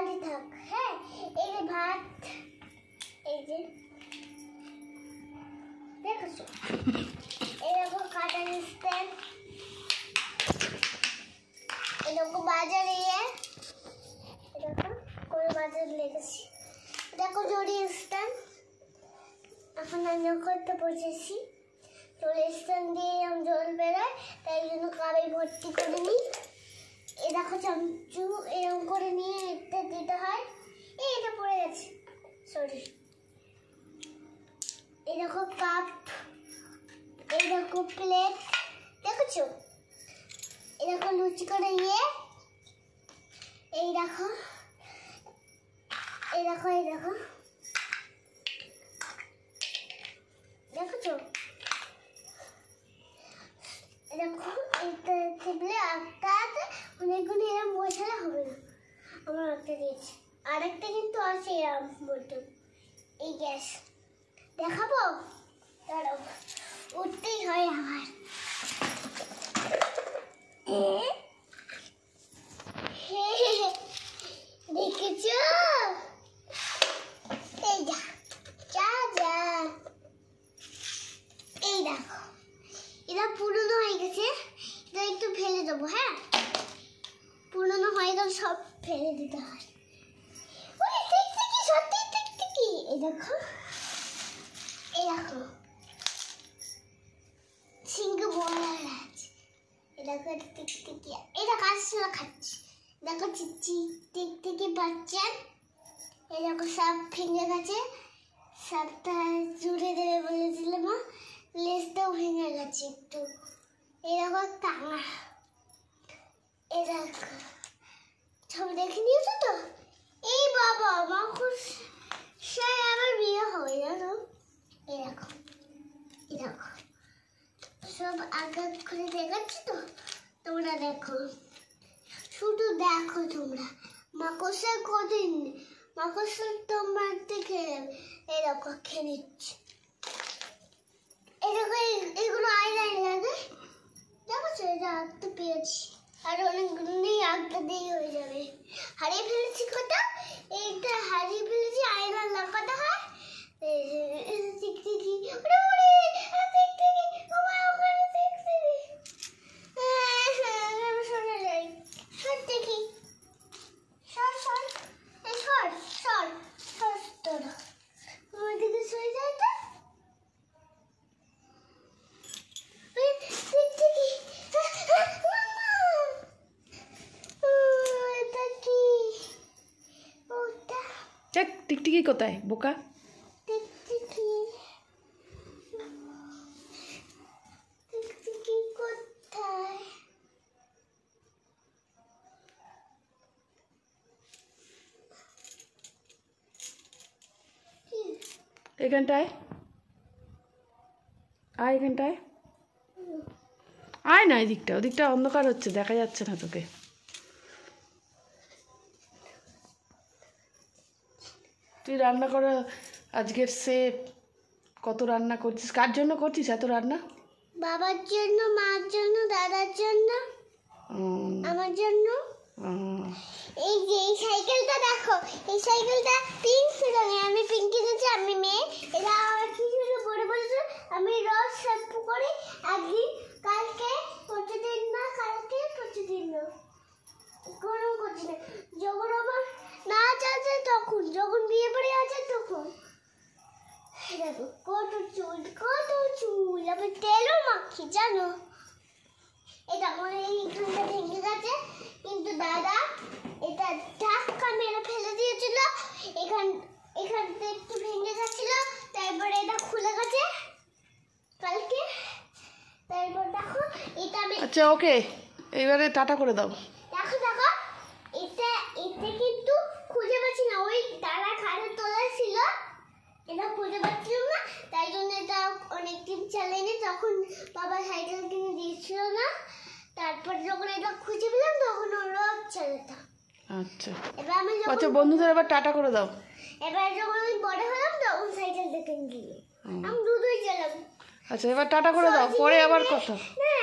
খালি থাক। হ্যাঁ, এই যে ভাত, এই যে দেখছো, এরকম কাটা স্ট্যান্ড, এরকম বাজারে এরকম করে বাজার লেগেছি। দেখো জড়িয়ে স্ট্যান্ড। এখন আমি করতে বসেছি। জড়িয়ে স্ট্যান্ড দিয়ে জল বেরোয়, তাই জন্য কাবে ভর্তি করে নিই। এ দেখো চামচু এরকম করে নিয়ে এটা দিতে হয়। এটা পড়ে গেছে, সরি। এই দেখো কাপ, এই দেখো প্লেট, দেখেছো? এই দেখো লুচি করে এই দেখো, এই দেখো, এই দেখো, দেখেছো? দেখো এটা টেবিলে একটা অনেকগুলো এরকম বসালে হবে না। আমার একটা দিয়েছে, আরেকটা কিন্তু আছে এরকম বলতো। এই গ্যাস দেখাবো, দাঁড়াও, উঠতেই হয় আমার। দেখেছো? এই যা যা যা, এই দেখো এটা পুরনো হয়ে গেছে, এটা একটু ফেলে দেবো। হ্যাঁ, পুরনো হয়ে গেলে সব ফেলে দিতে হয়। সত্যি টিকটিকি, এই দেখো, এই দেখো সিংহ বড় আছে। এই দেখো টিকটিকি, এটা কাশলা খাচ্ছে। দেখো চিচি টিকটিকি বাচ্চার, এই দেখো সাপ ভেঙে গেছে। সাপটা জুড়ে দেবে বলেছিল মা, লেজটাও ভেঙে গেছে একটু। এই দেখো টাঙা, এই দেখো সব দেখে নিয়েছো তো? এই বাবা মাকুর সাই আমার বিয়ে হবে জানো। এই দেখো, এই দেখো সব আগে করে দেখাচ্ছি তো, তোমরা দেখো, শুধু দেখো তোমরা। মাকড়সার কদিন, মাকড়সার তোমার থেকে এই দেখো খেয়ে নিচ্ছে। এই দেখো এগুলো আয়নায় লাগে, দেখো এটা আঁকতে পেয়েছি। আর অনেকগুলো নেই, আঁকতে দিয়ে হয়ে যাবে। হারিয়ে ফেলেছি কটা, এইটা হারিয়ে ফেলেছি, আয়না লাগাতে হয়। টিকটিকি, সরে যাই, সর দেখি, সর সর, সর সর সর, তোরা আমার দিকে সরে যায় তো। টিকটিকি কোথায় বোকা? টিকটিকি, টিকটিকি কোথায়? এখানটায় আয়, এখানটায় আয় না, এদিকটা, ওদিকটা অন্ধকার হচ্ছে, দেখা যাচ্ছে না তোকে। তুই রান্না করা আজকের শেফ, কত রান্না করছিস? কার জন্য করছিস এত রান্না? বাবার জন্য, মার জন্য, দাদার জন্য, আমার জন্য। এই যে এই সাইকেলটা দেখো, এই সাইকেলটা পিঙ্ক রঙের, আমি পিঙ্ক কিনেছি, আমি মেয়ে। এটা আমার কিছু বড় বলেছে, আমি রোজ শ্যাম্পু করি। একদিন কালকে প্রতিদিন না, কালকে প্রতিদিন না, কোনো করছি না। যখন আমার নাচ আছে তখন, যখন বিয়ে বাড়ি আছে তখন। দেখো কত চুল, কত চুল, আমি তেলও মাখি জানো। এটা আমার এইখানটা ভেঙে গেছে, কিন্তু দাদা এটা ধাক্কা মেরে ফেলে দিয়েছিল। এখানটা একটু ভেঙে গেছিল, তারপরে এটা খুলে গেছে কালকে। তারপর দেখো এটা আমি, আচ্ছা ওকে, এইবারে টাটা করে দাও। দেখো দেখো এটা কিন্তু খুঁজে পাচ্ছি না, ওই দাদা খাটে তোলা ছিল, এটা খুঁজে পাচ্ছিলাম না, তাই জন্য এটা অনেকদিন চালাইনি। তখন বাবা সাইকেল কিনে দিয়েছিল না, তারপর যখন এটা খুঁজে পেলাম তখন রোজ চালাতাম। আচ্ছা, এবার আমি আচ্ছা বন্ধুদের এবার টাটা করে দাও। এবার যখন আমি বড় হলাম তখন সাইকেল দেখে গিয়ে আমি দুটোই চালাম। আচ্ছা এবার টাটা করে দাও, পরে আবার কথা। না